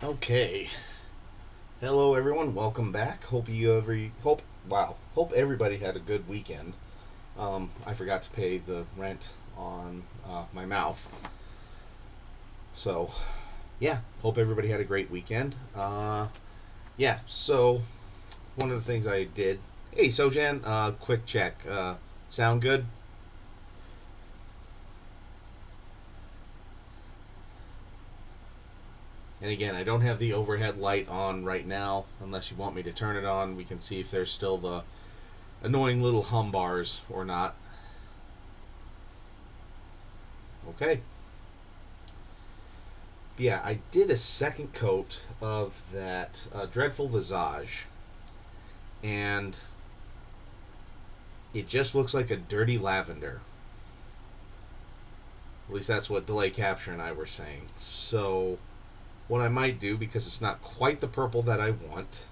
Okay. Hello everyone. Welcome back. Hope everybody had a good weekend. I forgot to pay the rent on my mouth. So, yeah, hope everybody had a great weekend. Yeah, so one of the things I did. Hey, Sojan, quick check. Sound good? And again, I don't have the overhead light on right now. Unless you want me to turn it on, we can see if there's still the annoying little hum bars or not. Okay. Yeah, I did a second coat of that Dreadful Visage, and it just looks like a dirty lavender. At least that's what Delay Capture and I were saying. So, what I might do, because it's not quite the purple that I want,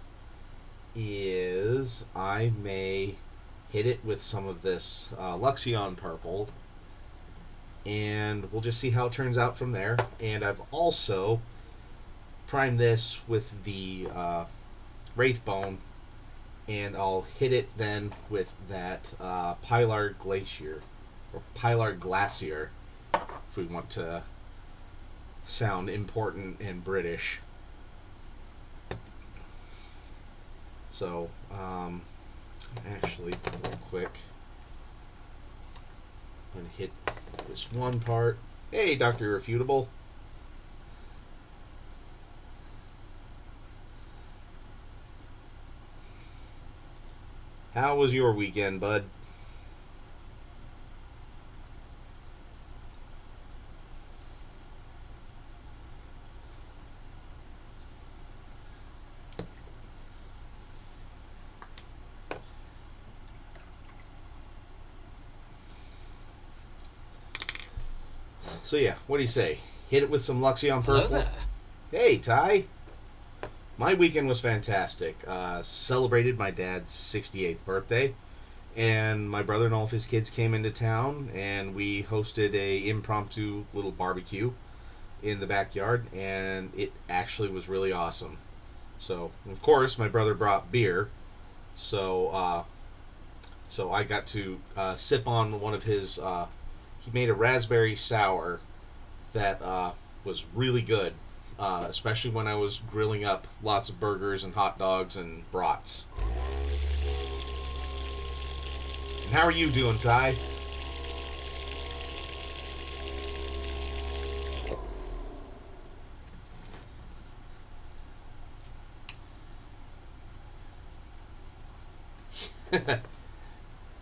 is I may hit it with some of this Luxion purple, and we'll just see how it turns out from there. And I've also primed this with the Wraithbone, and I'll hit it then with that Pilar Glacier, or Pilar Glacier, if we want to sound important and British. So, actually, real quick, I'm going to hit this one part. Hey, Dr. Irrefutable. How was your weekend, bud? So yeah, what do you say? Hit it with some Luxion Hello purple. there. Hey, Ty. My weekend was fantastic. Celebrated my dad's 68th birthday, and my brother and all of his kids came into town, and we hosted a impromptu little barbecue in the backyard, and it actually was really awesome. So, of course, my brother brought beer, so so I got to sip on one of his. He made a raspberry sour that was really good, especially when I was grilling up lots of burgers and hot dogs and brats. And how are you doing, Ty?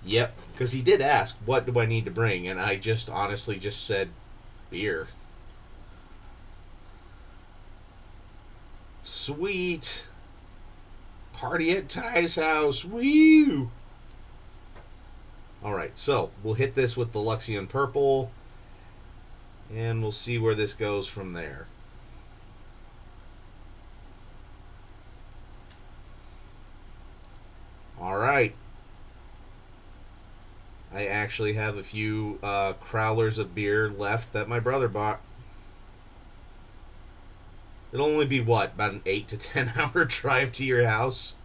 Yep, because he did ask, "What do I need to bring?" And I just honestly just said, "Beer." Sweet. Party at Ty's house. Woo! All right, so we'll hit this with the Luxion purple, and we'll see where this goes from there. All right. I actually have a few crowlers of beer left that my brother bought. It'll only be what, about an 8 to 10 hour drive to your house.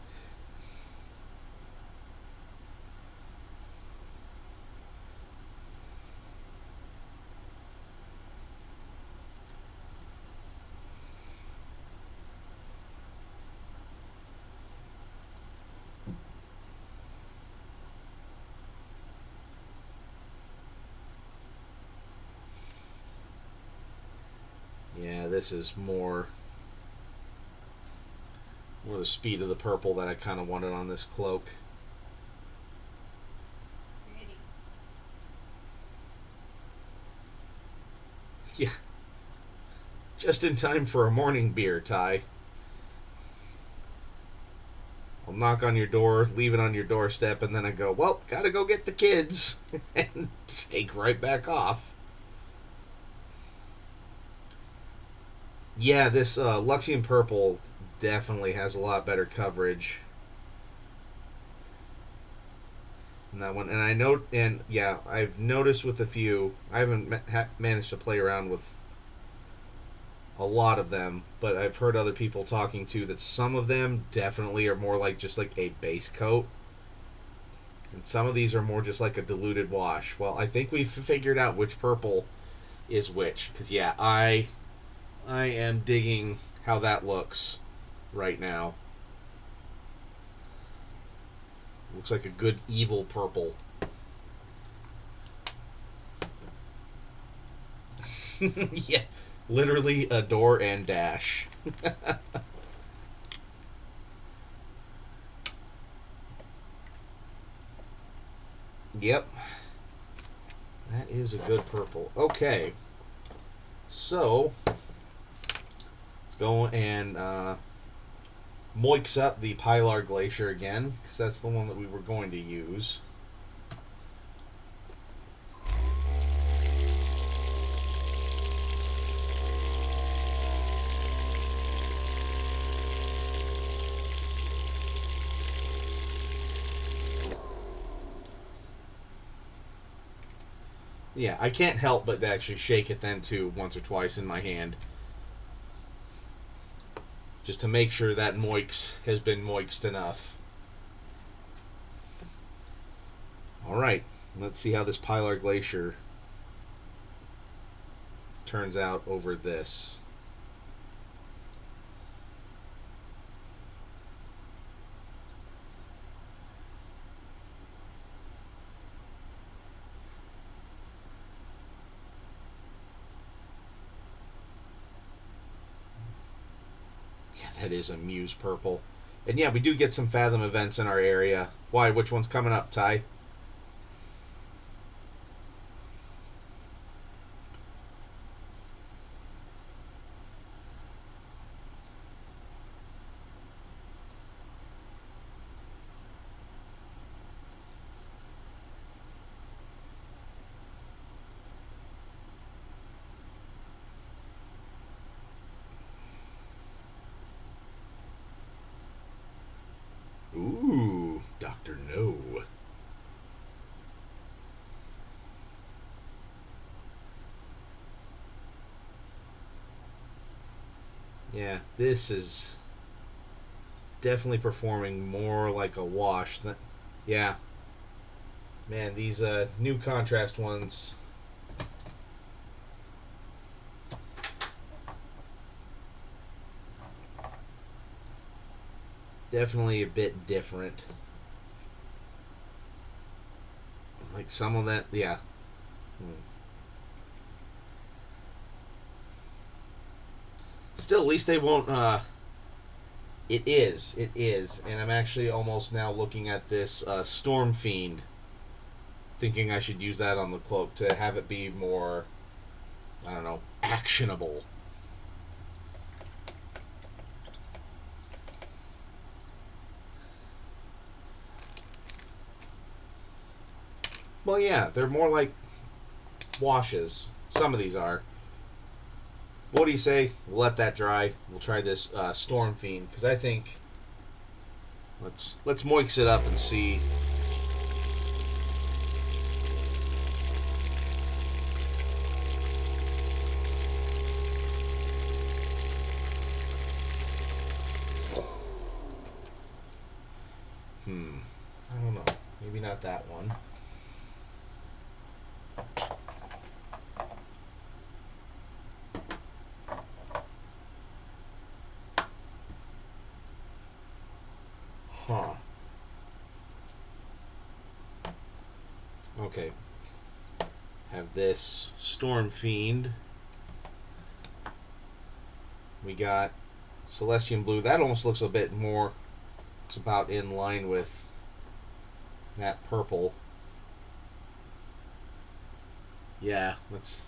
Yeah, this is more the speed of the purple that I kind of wanted on this cloak. Ready. Yeah, just in time for a morning beer, Ty. I'll knock on your door, leave it on your doorstep, and then I go, well, gotta go get the kids, and take right back off. Yeah, this Luxion Purple definitely has a lot better coverage than that one. And I know, and yeah, I've noticed with a few, I haven't managed to play around with a lot of them, but I've heard other people talking too that some of them definitely are more like just like a base coat, and some of these are more just like a diluted wash. Well, I think we've figured out which purple is which, because yeah, I am digging how that looks right now. Looks like a good evil purple. Yeah, literally adore and dash. Yep, that is a good purple. Okay, so let's go and moix up the Pilar Glacier again, because that's the one that we were going to use. Yeah, I can't help but to actually shake it then too once or twice in my hand, just to make sure that moix has been moixed enough. Alright, let's see how this Pilar Glacier turns out over this. Yeah, that is a Muse purple. And yeah, we do get some Fathom events in our area. Why? Which one's coming up, Ty? Ooh, Dr. No. Yeah, this is definitely performing more like a wash than. Yeah, man, these new contrast ones. Definitely a bit different. Like some of that, yeah. Still, at least they won't. It is, and I'm actually almost now looking at this Storm Fiend, thinking I should use that on the cloak to have it be more, I don't know, actionable. Well, yeah, they're more like washes. Some of these are. What do you say? We'll let that dry. We'll try this Storm Fiend, because I think let's moix it up and see. I don't know. Maybe not that one. Huh. Okay. Have this Storm Fiend. We got Celestian Blue. That almost looks a bit more. It's about in line with that purple. Yeah, let's.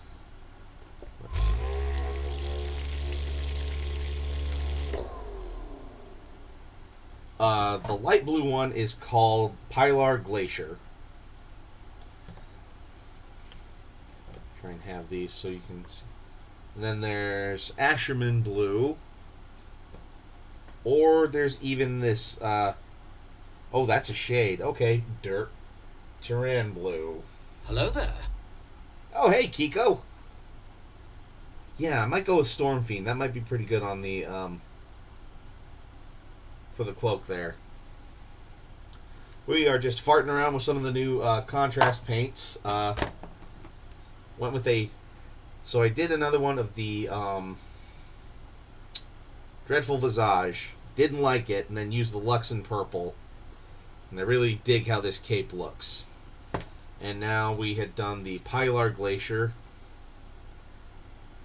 The light blue one is called Pilar Glacier. Try and have these so you can see. And then there's Asherman Blue. Or there's even this. Oh, that's a shade. Okay, Dirt Tyran Blue. Hello there. Oh, hey, Kiko. Yeah, I might go with Storm Fiend. That might be pretty good on the for the cloak there. We are just farting around with some of the new contrast paints. Went with a. So I did another one of the Dreadful Visage. Didn't like it, and then used the Luxon Purple. And I really dig how this cape looks. And now we had done the Pilar Glacier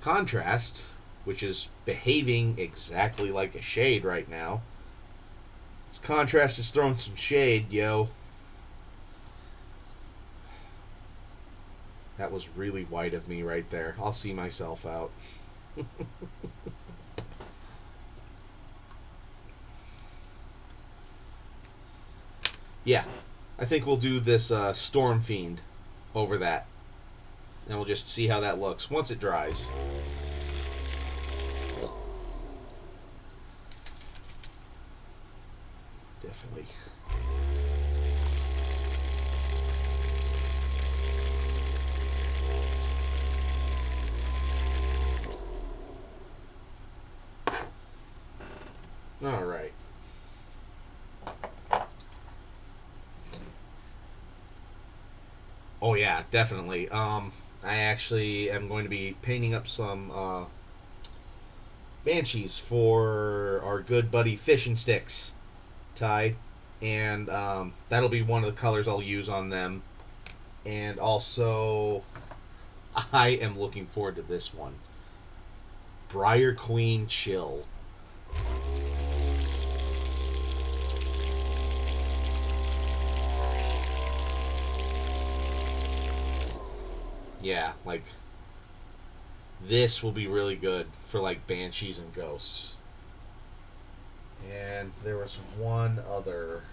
Contrast, which is behaving exactly like a shade right now. This contrast is throwing some shade, yo. That was really white of me right there. I'll see myself out. Yeah, I think we'll do this Storm Fiend over that. And we'll just see how that looks once it dries. Definitely. All right. Oh yeah, definitely. I actually am going to be painting up some banshees for our good buddy Fish and Sticks, Ty, and that'll be one of the colors I'll use on them. And also, I am looking forward to this one, Briar Queen Chill. Yeah, like this will be really good for like banshees and ghosts. And there was one other.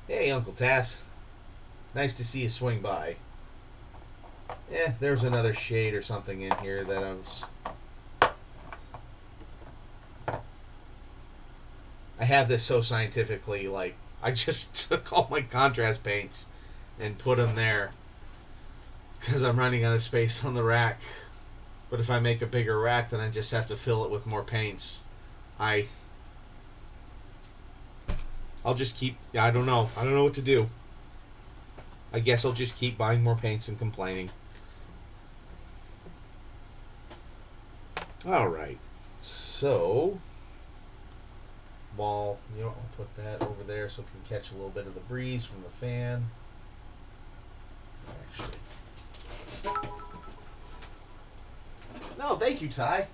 Hey, Uncle Tass. Nice to see you swing by. Yeah, there's another shade or something in here that I was. I have this so scientifically, like, I just took all my contrast paints and put them there because I'm running out of space on the rack. But if I make a bigger rack, then I just have to fill it with more paints. I'll just keep. I don't know. I don't know what to do. I guess I'll just keep buying more paints and complaining. All right. So, I'll put that over there so it can catch a little bit of the breeze from the fan. Actually, no, thank you, Ty.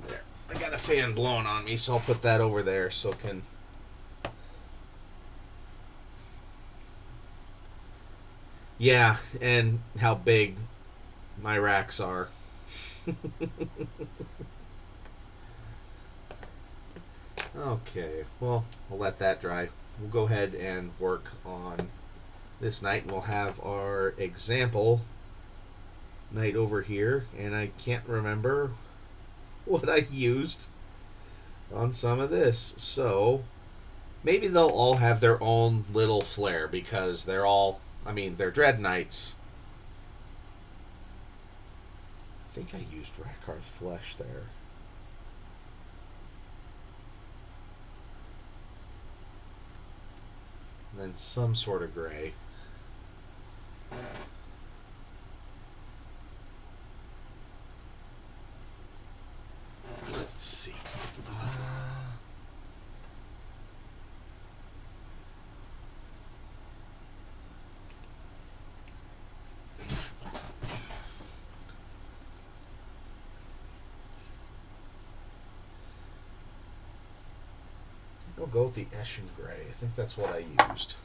There, I got a fan blowing on me, so I'll put that over there so it can. Yeah, and how big my racks are. Okay, well, we'll let that dry. We'll go ahead and work on this knight, and we'll have our example knight over here. And I can't remember what I used on some of this, so maybe they'll all have their own little flair because they're all, I mean, they're Dread Knights. I think I used Rakarth Flesh there. And then some sort of gray. Let's see. I'll go with the Eshin Gray. I think that's what I used.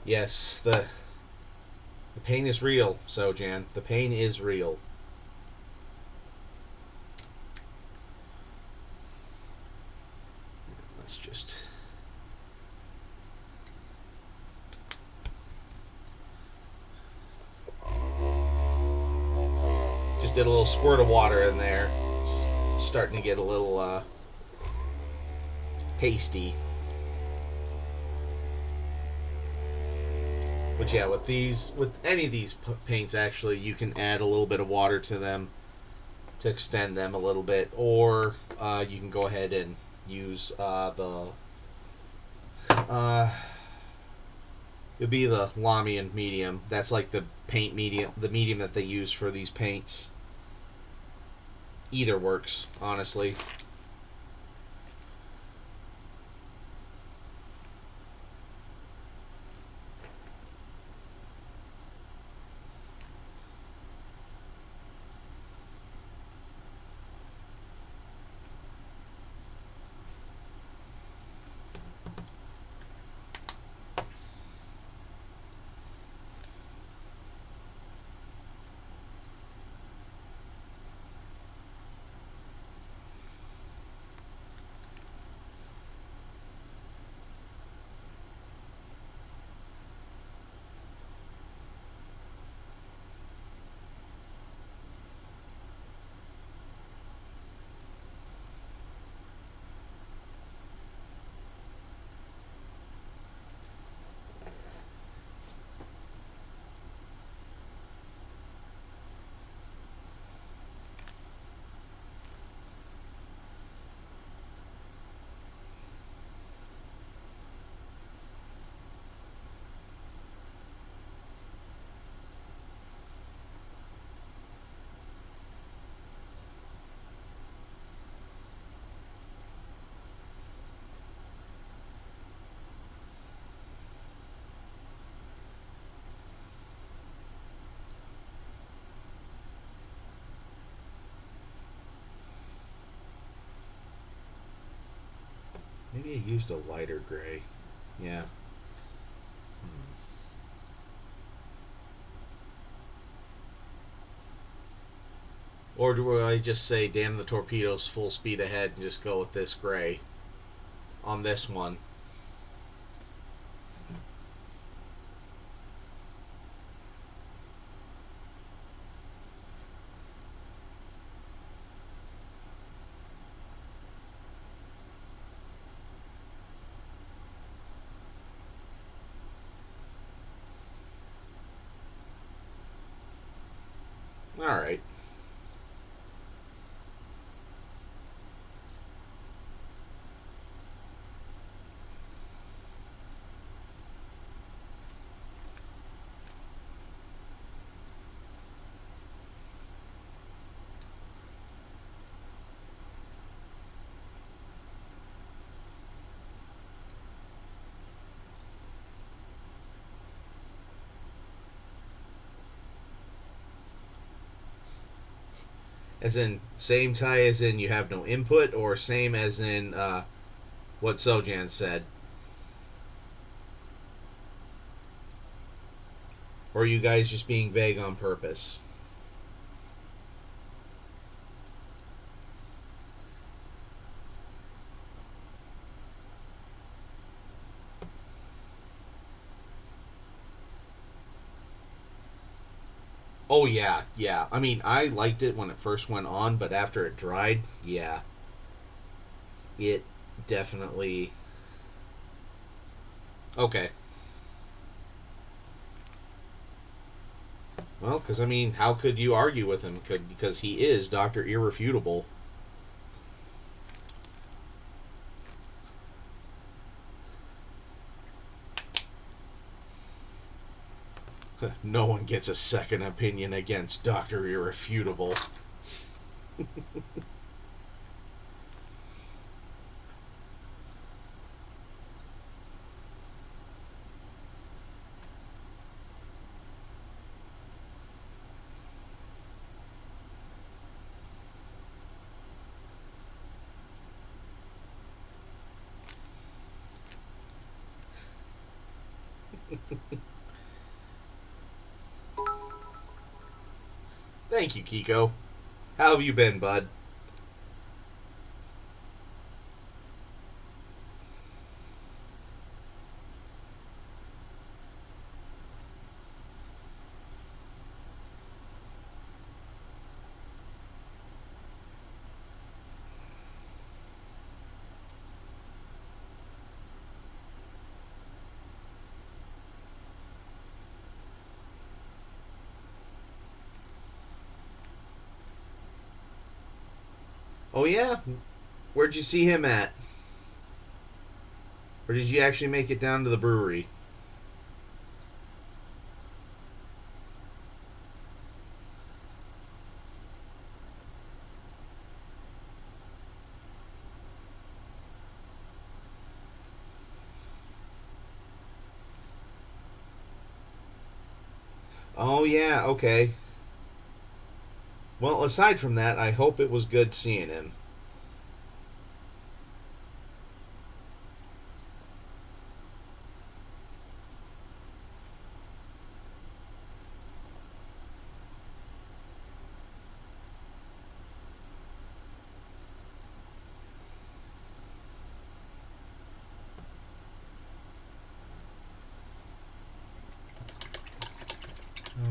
Yes, the pain is real, so Jan. The pain is real. Just did a little squirt of water in there. Starting to get a little pasty. But yeah, with any of these paints, actually, you can add a little bit of water to them to extend them a little bit, or you can go ahead and use it'd be the Lamian medium. That's like the paint medium, the medium that they use for these paints. Either works, honestly. Maybe I used a lighter gray. Yeah. Or do I just say, damn the torpedoes, full speed ahead, and just go with this gray on this one? Alright. As in, same tie as in you have no input, or same as in what Sojan said? Or are you guys just being vague on purpose? Oh, yeah, yeah. I mean, I liked it when it first went on, but after it dried, yeah. It definitely. Okay. Well, because, I mean, how could you argue with him? Because he is Dr. Irrefutable. No one gets a second opinion against Dr. Irrefutable. Thank you, Kiko. How have you been, bud? Oh yeah, where'd you see him at? Or did you actually make it down to the brewery? Oh yeah, okay. Well, aside from that, I hope it was good seeing him.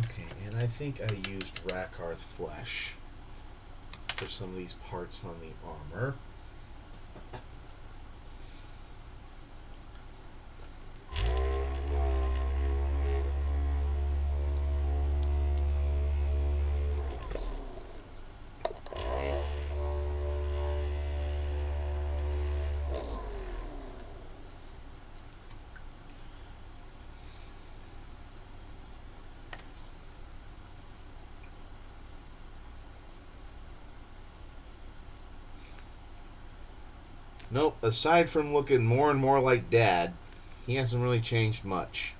Okay, and I think I used Rakarth flesh for some of these parts on the armor. Nope, aside from looking more and more like Dad, he hasn't really changed much.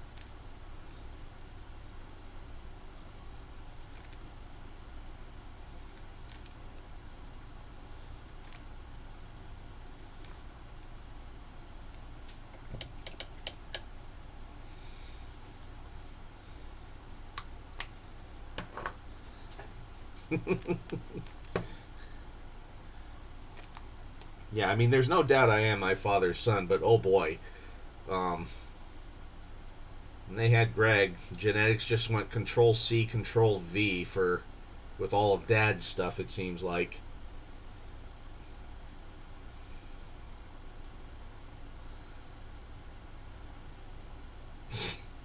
Yeah, I mean, there's no doubt I am my father's son, but oh boy. Um, when they had Greg, genetics just went Control C, Control V for with all of Dad's stuff. It seems like.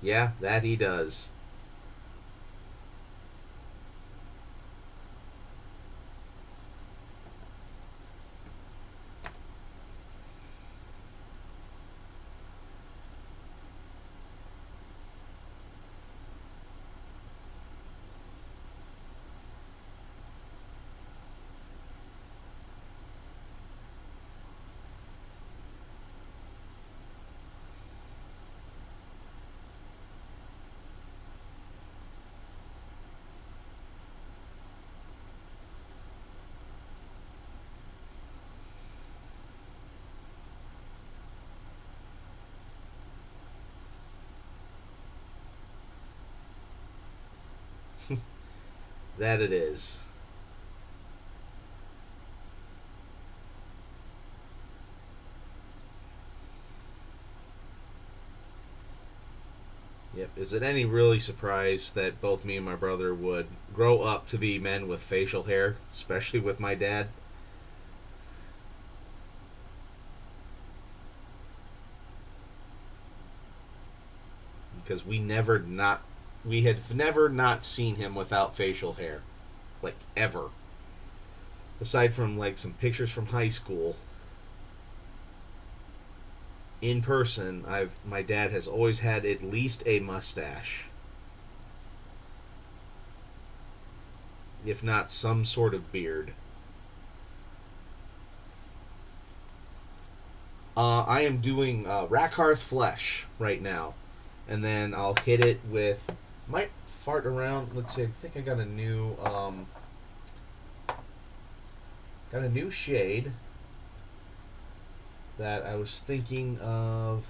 Yeah, that he does. That it is. Yep. Is it any really surprise that both me and my brother would grow up to be men with facial hair, especially with my dad? Because we had never not seen him without facial hair, like ever. Aside from like some pictures from high school, in person, I've my dad has always had at least a mustache, if not some sort of beard. I am doing Rakarth Flesh right now, and then I'll hit it with might fart around. Let's see. I think I got a new shade that I was thinking of.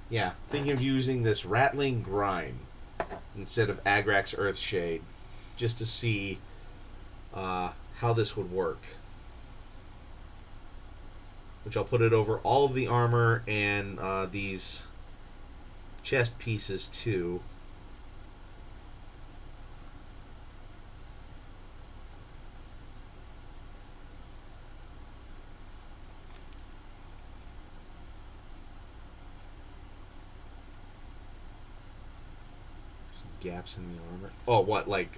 Yeah, thinking of using this Rattling Grime instead of Agrax Earthshade, just to see how this would work. Which I'll put it over all of the armor and these chest pieces too. Some gaps in the armor. Oh, what, like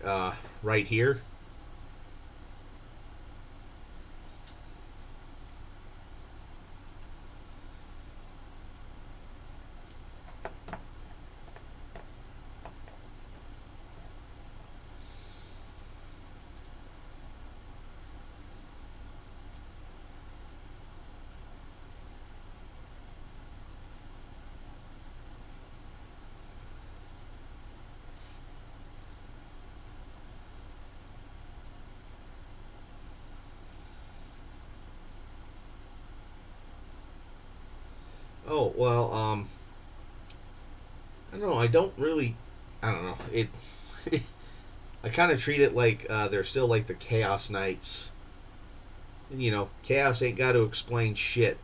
right here? well, I don't know. I don't really. I don't know. It. I kind of treat it like they're still like the Chaos Knights. And, Chaos ain't got to explain shit.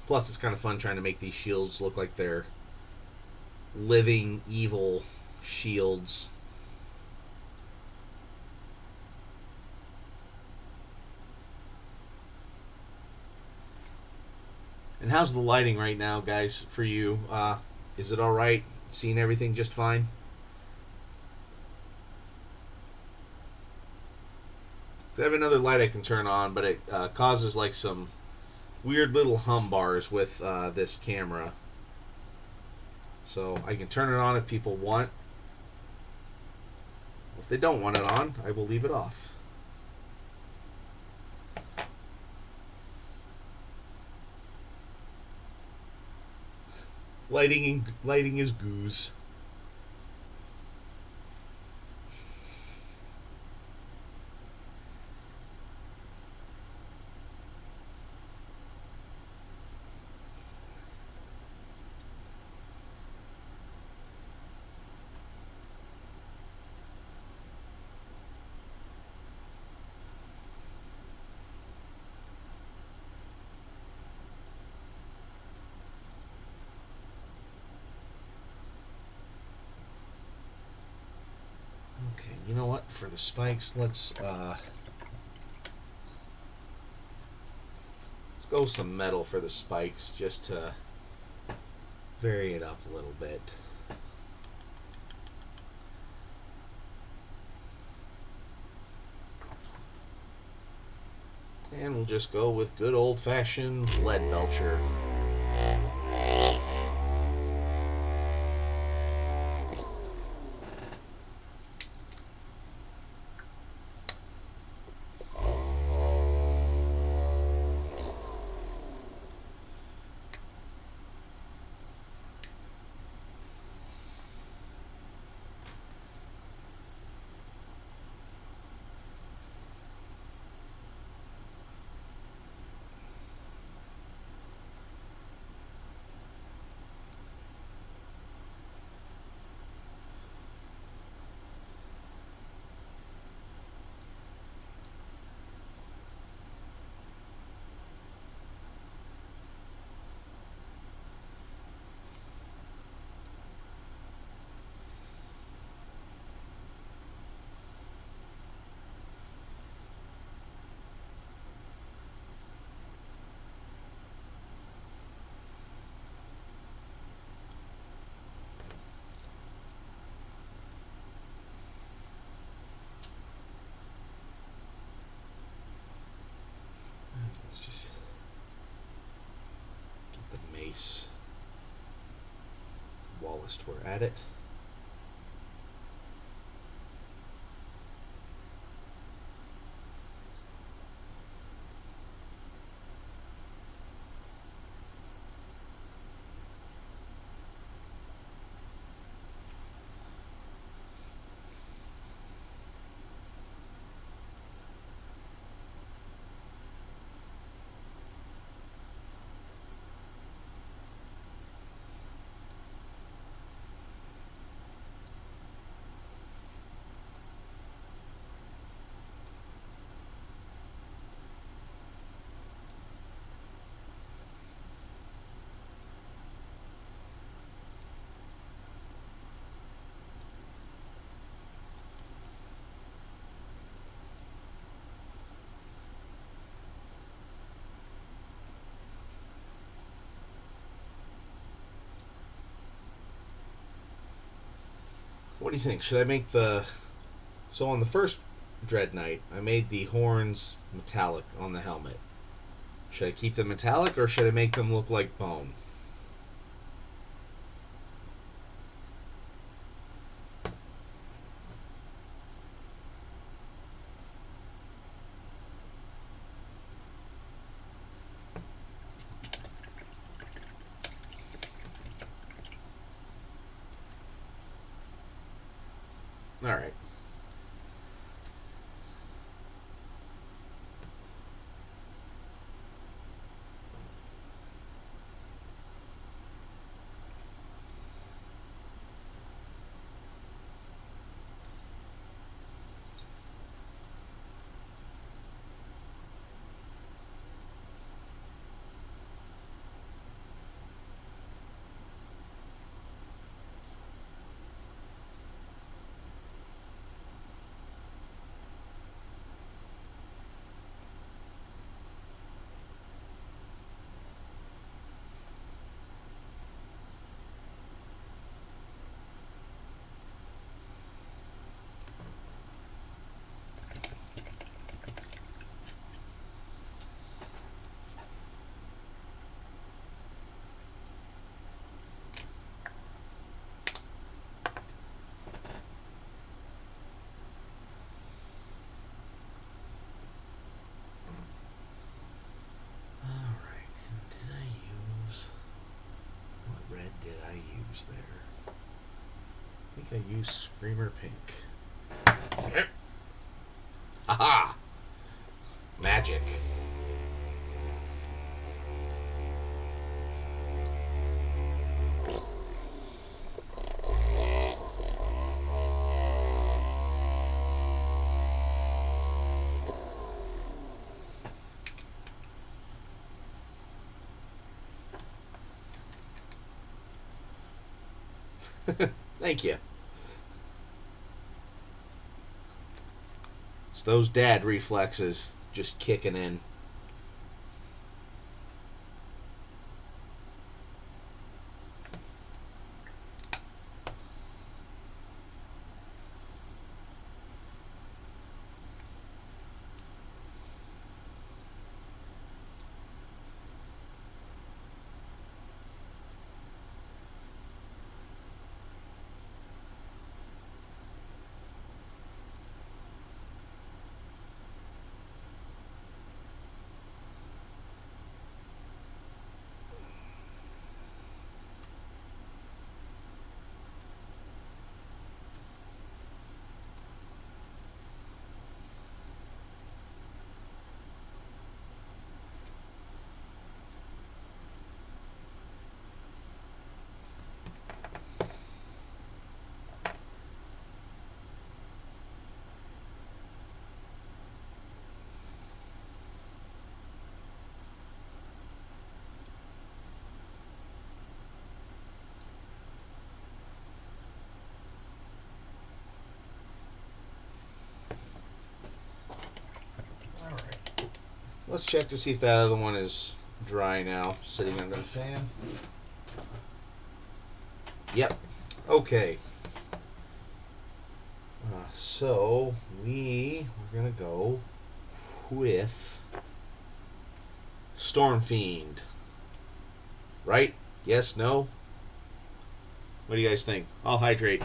Plus, it's kind of fun trying to make these shields look like they're living evil shields. And how's the lighting right now, guys, for you? Is it all right? Seeing everything just fine? I have another light I can turn on, but it causes like some weird little hum bars with this camera. So I can turn it on if people want. If they don't want it on, I will leave it off. Lighting is goose. Okay, you know what? For the spikes, let's go with some metal for the spikes, just to vary it up a little bit. And we'll just go with good old-fashioned lead belcher. Let's just get the mace whilst we're at it. What do you think? Should I make the... So on the first Dread Knight. I made the horns metallic on the helmet. Should I keep them metallic or should I make them look like bone? Alright. Did I use there? I think I used Screamer Pink. Yep. Aha! Magic. Thank you. It's those dad reflexes just kicking in. Let's check to see if that other one is dry now, sitting under the fan. Yep. Okay. So we're gonna go with Storm Fiend. Right? Yes? No? What do you guys think? I'll hydrate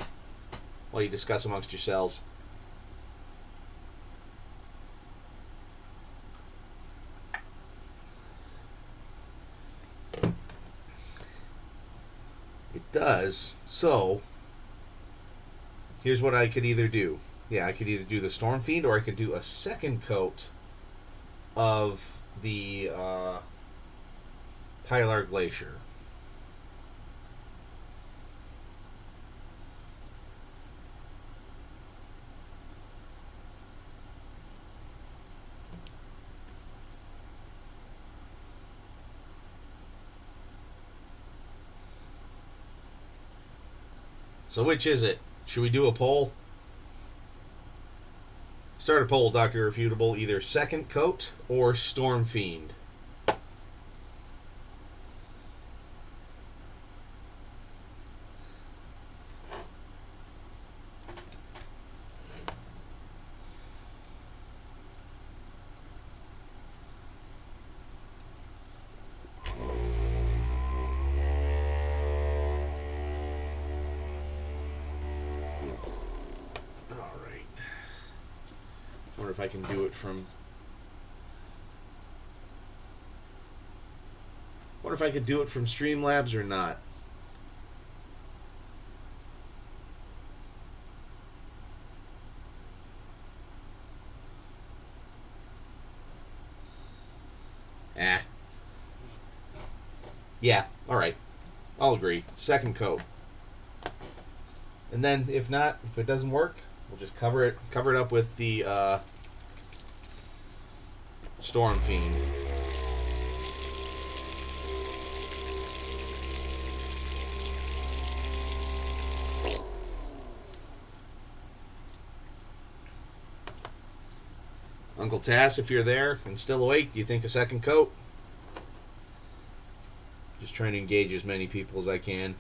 while you discuss amongst yourselves. It does. So, here's what I could either do. Yeah, I could either do the Storm Fiend or I could do a second coat of the Pilar Glacier. So which is it? Should we do a poll? Start a poll, Dr. Irrefutable. Either second coat or Storm Fiend. if I can do it from... Wonder if I could do it from Streamlabs or not. Yeah, alright. I'll agree. Second coat. And then, if not, if it doesn't work, we'll just cover it up with the Storm Fiend. Uncle Tass, if you're there and still awake, do you think a second coat? Just trying to engage as many people as I can.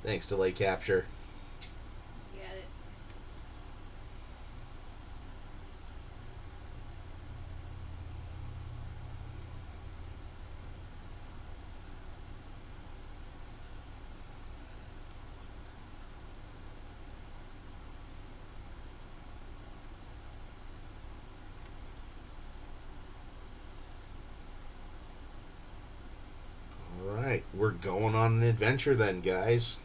Thanks, Delay Capture. Get it. Alright, we're going on an adventure then, guys.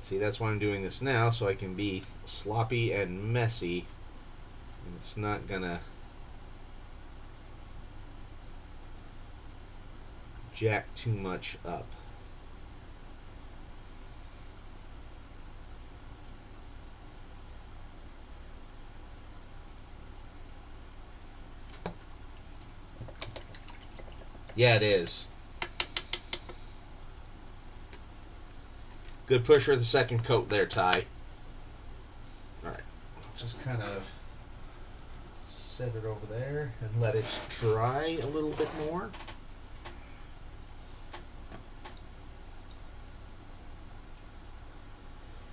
See, that's why I'm doing this now, so I can be sloppy and messy. And it's not gonna jack too much up. Yeah, it is. Good push for the second coat there, Ty. Alright, just kind of set it over there and let it dry a little bit more.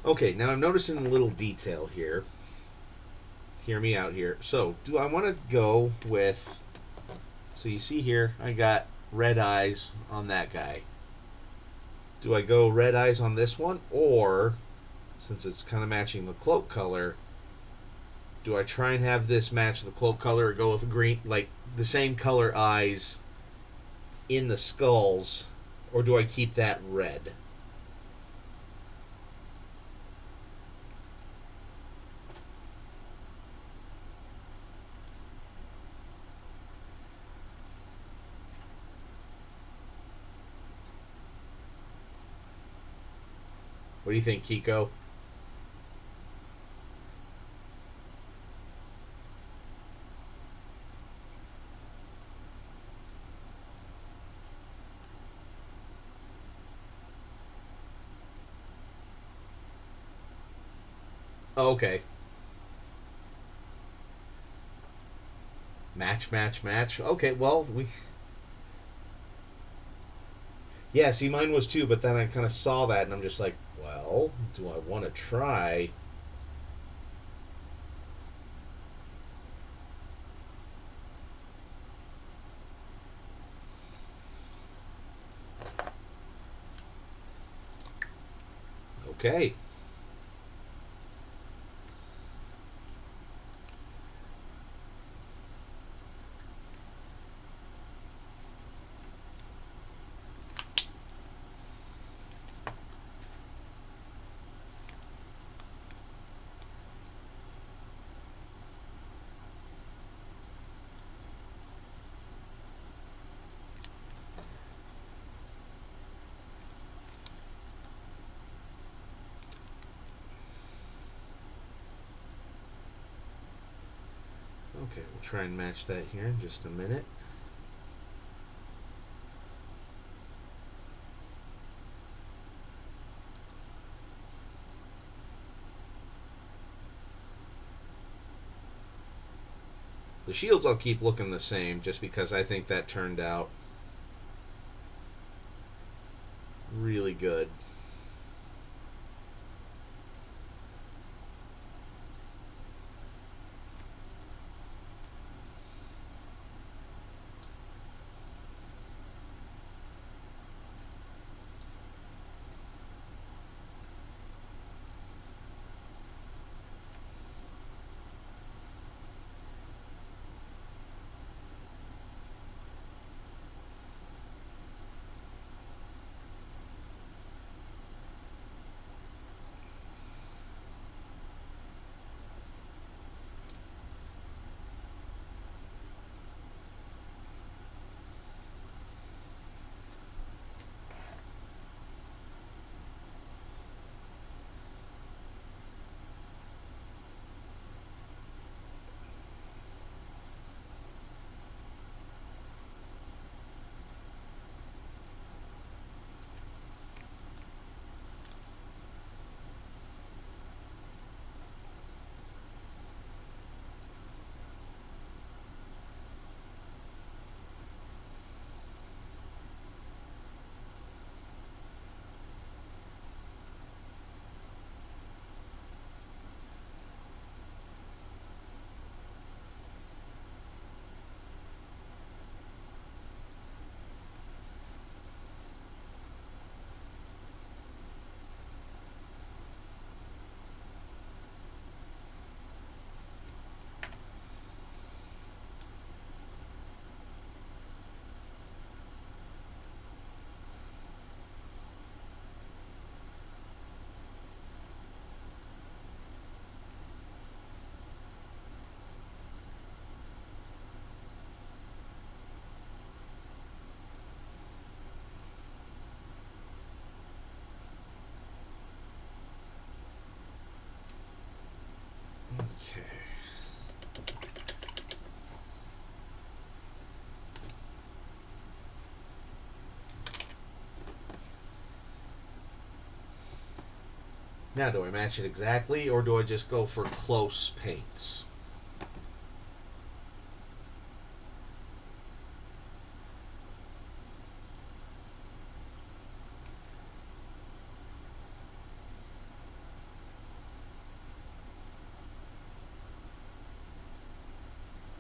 Okay, now I'm noticing a little detail here. Hear me out here. So, do I want to go with... So you see here, I got red eyes on that guy. Do I go red eyes on this one? Or, since it's kind of matching the cloak color, do I try and have this match the cloak color or go with green, like the same color eyes in the skulls? Or do I keep that red? What do you think, Kiko? Oh, okay. Match, match, match. Okay, well, we... Yeah, see, mine was too, but then I kind of saw that, and I'm just like, well, do I want to try? Okay. Okay, we'll try and match that here in just a minute. The shields I'll keep looking the same just because I think that turned out really good. Okay. Now, do I match it exactly, or do I just go for close paints?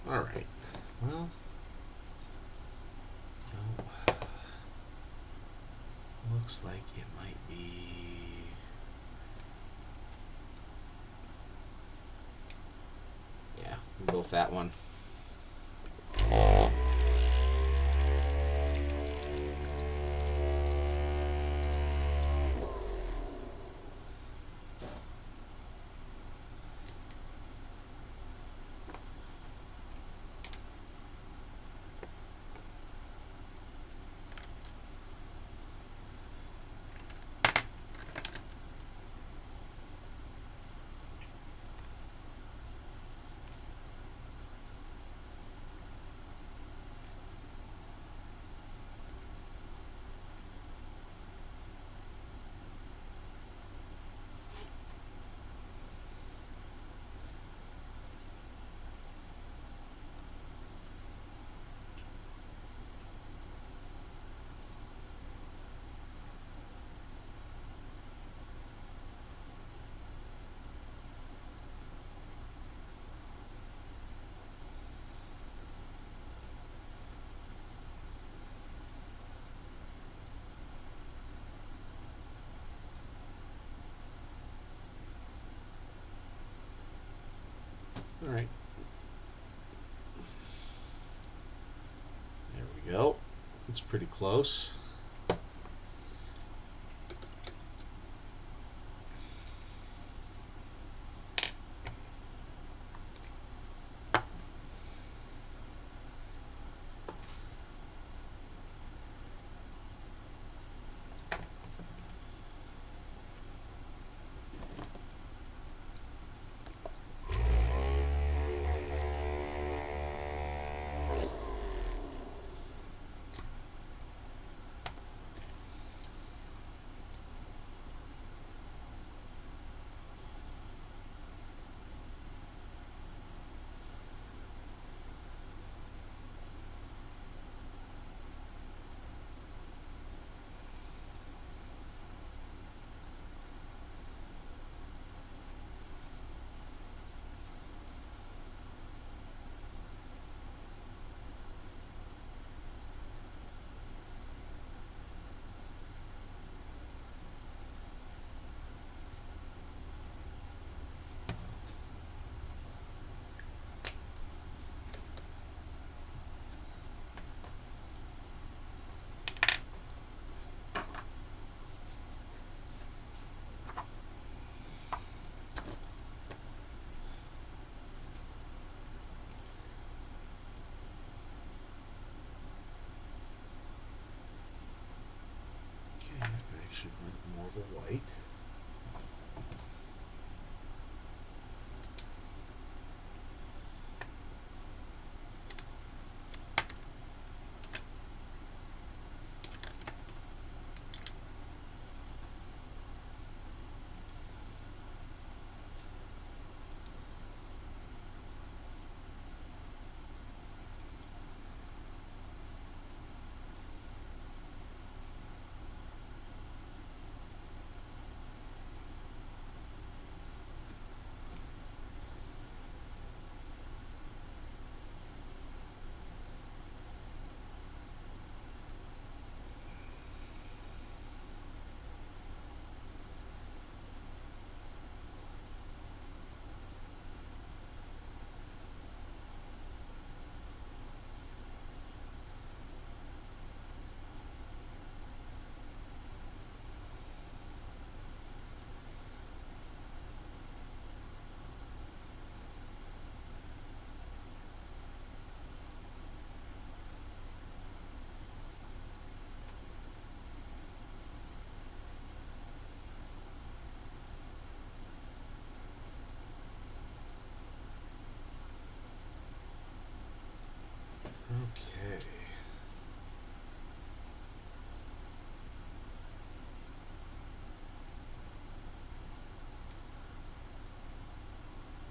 Alright. Well, no. Looks like it might be... Yeah, we'll go with that one. Alright. There we go. It's pretty close. I actually went more of a white. Okay.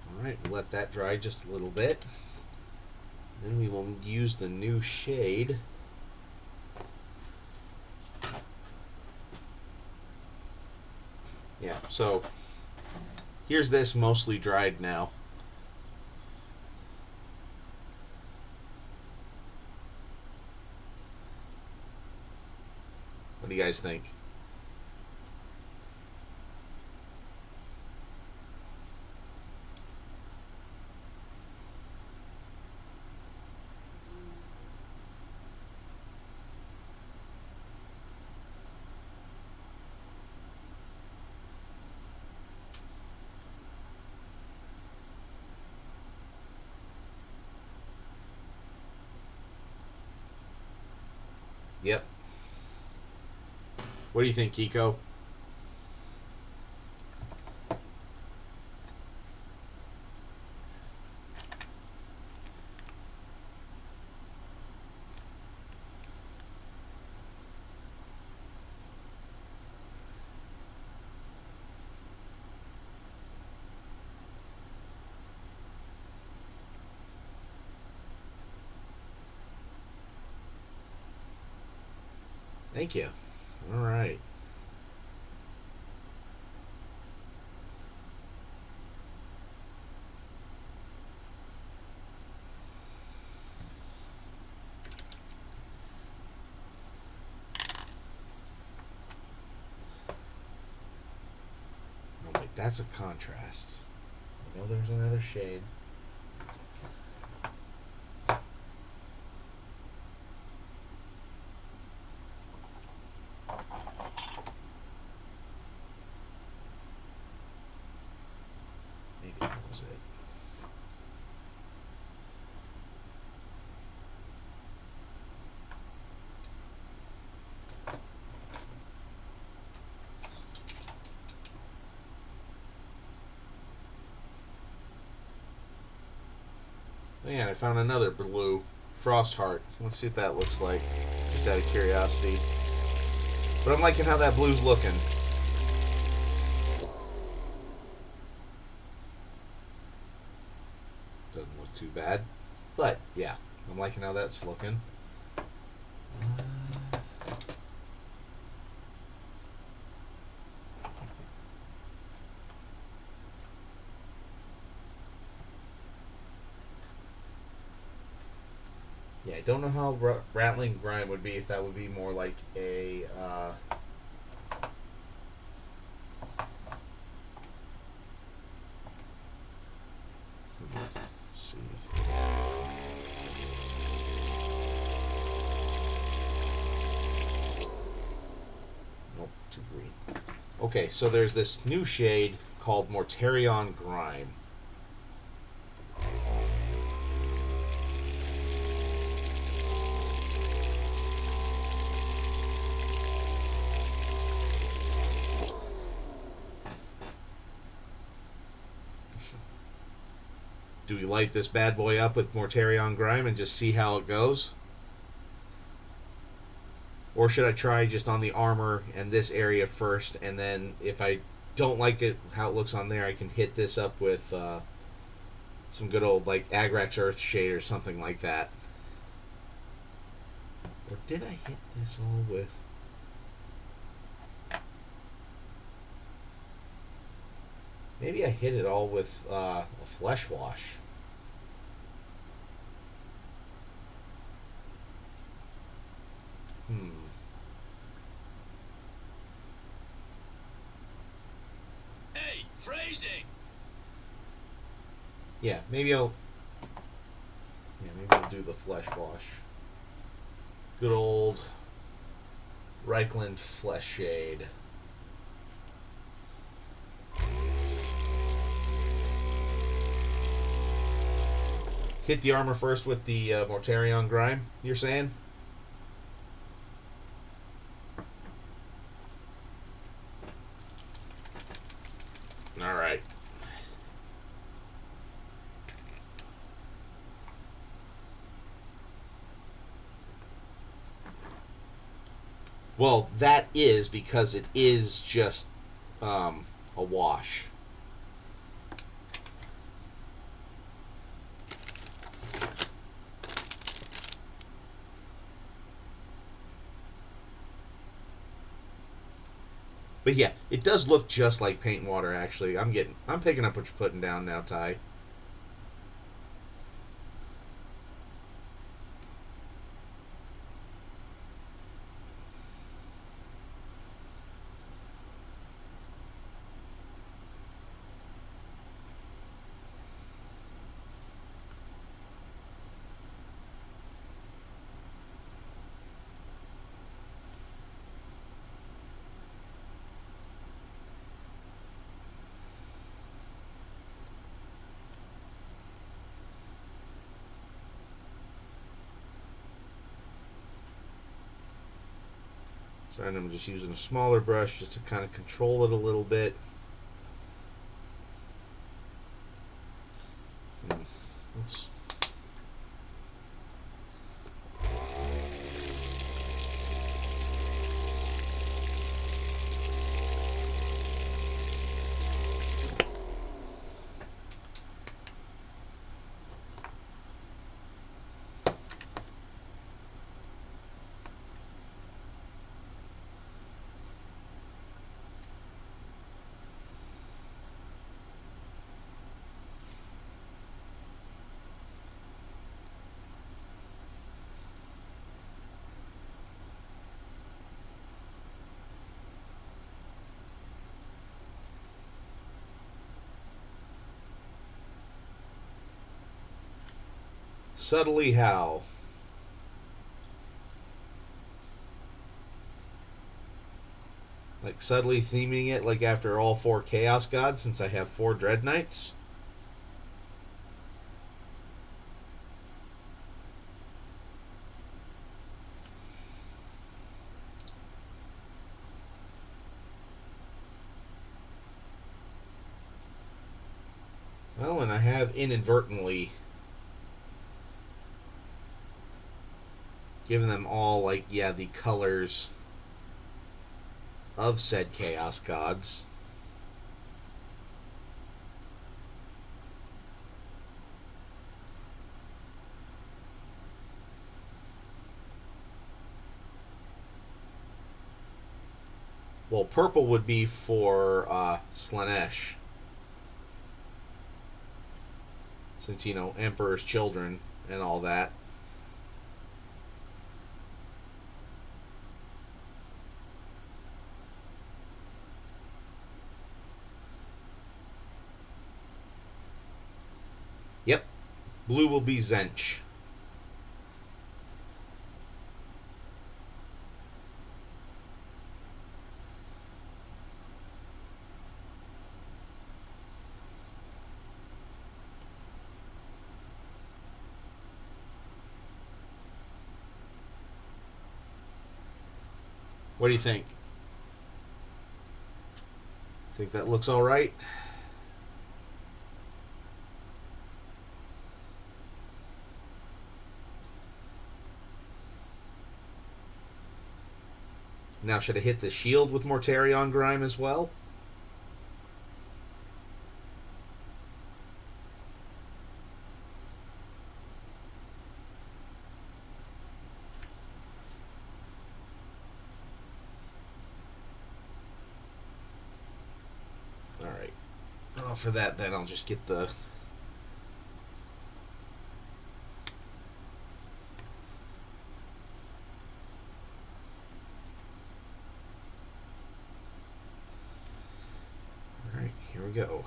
All right, we'll let that dry just a little bit. Then we will use the new shade. Yeah, so here's this mostly dried now. What do you guys think? Yep. What do you think, Kiko? Thank you. All right. Oh, wait, that's a contrast. I know there's another shade. Maybe that was it. Man, I found another blue. Frost Heart. Let's see what that looks like. Just out of curiosity. But I'm liking how that blue's looking. Doesn't look too bad. But, yeah. I'm liking how that's looking. Yeah, I don't know how Rattling Grime would be if that would be more like a let's see. Nope, too green. Okay, so there's this new shade called Mortarion Grime. Do we light this bad boy up with Mortarion Grime and just see how it goes? Or should I try just on the armor and this area first, and then if I don't like it how it looks on there, I can hit this up with some good old like Agrax Earthshade or something like that. Or did I hit this all with... Maybe I hit it all with a Flesh Wash. Hey, phrasing! Yeah, maybe I'll do the Flesh Wash. Good old Reichland Flesh Shade. Hit the armor first with the Mortarion Grime, you're saying? Alright. Well, that is because it is just a wash. But yeah, it does look just like paint and water. Actually, I'm picking up what you're putting down now, Ty. So I'm just using a smaller brush just to kind of control it a little bit. Let's... Subtly how? Like subtly theming it like after all 4 Chaos Gods since I have 4 Dread Knights? Well, and I have inadvertently given them all, like, yeah, the colors of said Chaos Gods. Well, purple would be for Slanesh. Since, you know, Emperor's Children and all that. Yep. Blue will be Zench. What do you think? Think that looks all right? Now, should I hit the shield with Mortarion Grime as well? Alright. Oh, for that, then I'll just get the... Alright, here we go.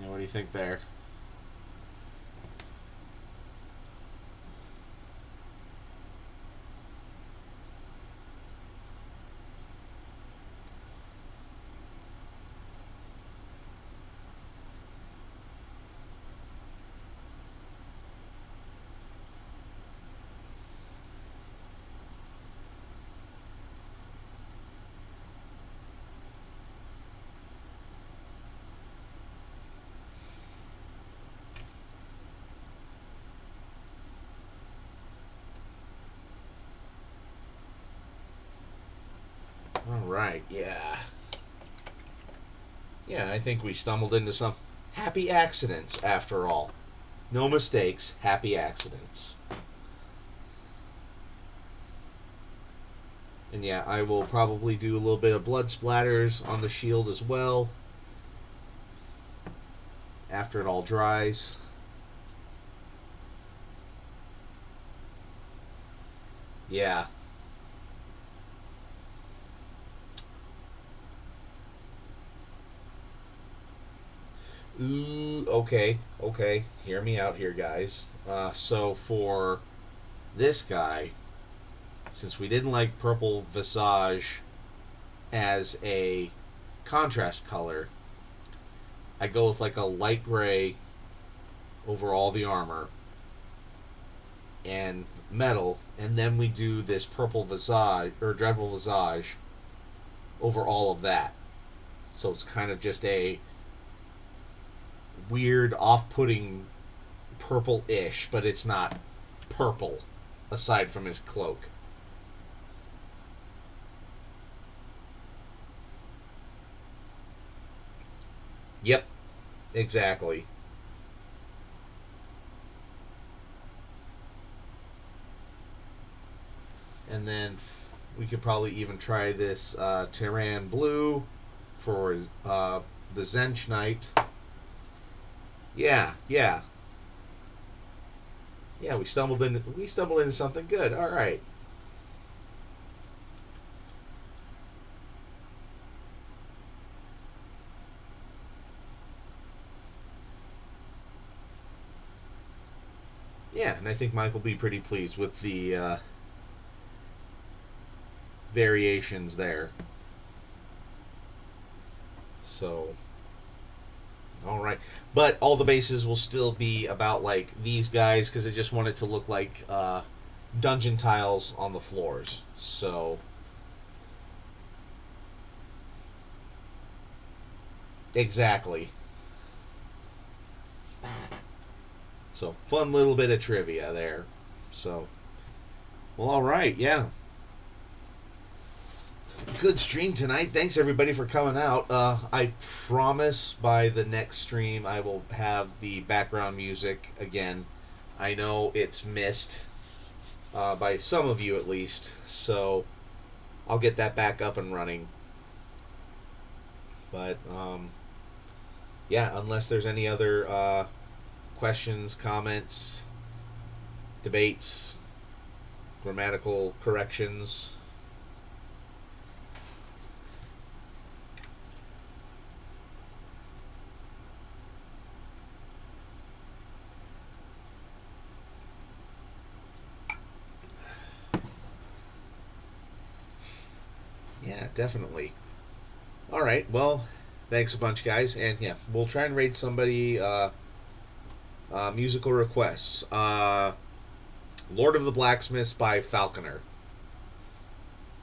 Yeah, what do you think there? Alright, yeah. Yeah, I think we stumbled into some happy accidents after all. No mistakes, happy accidents. And yeah, I will probably do a little bit of blood splatters on the shield as well after it all dries. Yeah. Ooh, okay. Hear me out here, guys. So for this guy, since we didn't like Purple Visage as a contrast color, I go with like a light gray over all the armor and metal, and then we do this Purple Visage or Dreadful Visage over all of that. So it's kind of just a weird, off-putting purple-ish, but it's not purple aside from his cloak. Yep, exactly. And then we could probably even try this Terran Blue for the Zench Knight. Yeah. Yeah, we stumbled into something good. All right. Yeah, and I think Mike will be pretty pleased with the variations there. So, all right, but all the bases will still be about like these guys because I just want it to look like dungeon tiles on the floors. So, exactly. So, fun little bit of trivia there. So, well, all right, yeah. Good stream tonight. Thanks everybody for coming out. I promise by the next stream I will have the background music again. I know it's missed by some of you at least, so I'll get that back up and running. But yeah, unless there's any other questions, comments, debates, grammatical corrections. Yeah, definitely. All right. Well, thanks a bunch, guys. And yeah, we'll try and raid somebody musical requests. Lord of the Blacksmiths by Falconer.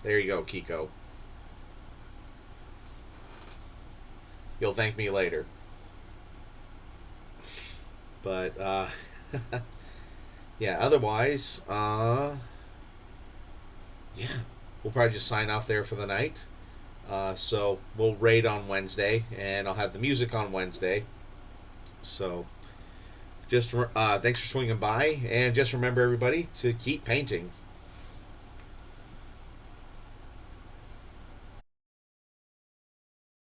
There you go, Kiko. You'll thank me later. But yeah, otherwise, yeah, we'll probably just sign off there for the night. So we'll raid on Wednesday, and I'll have the music on Wednesday. So just thanks for swinging by, and just remember, everybody, to keep painting.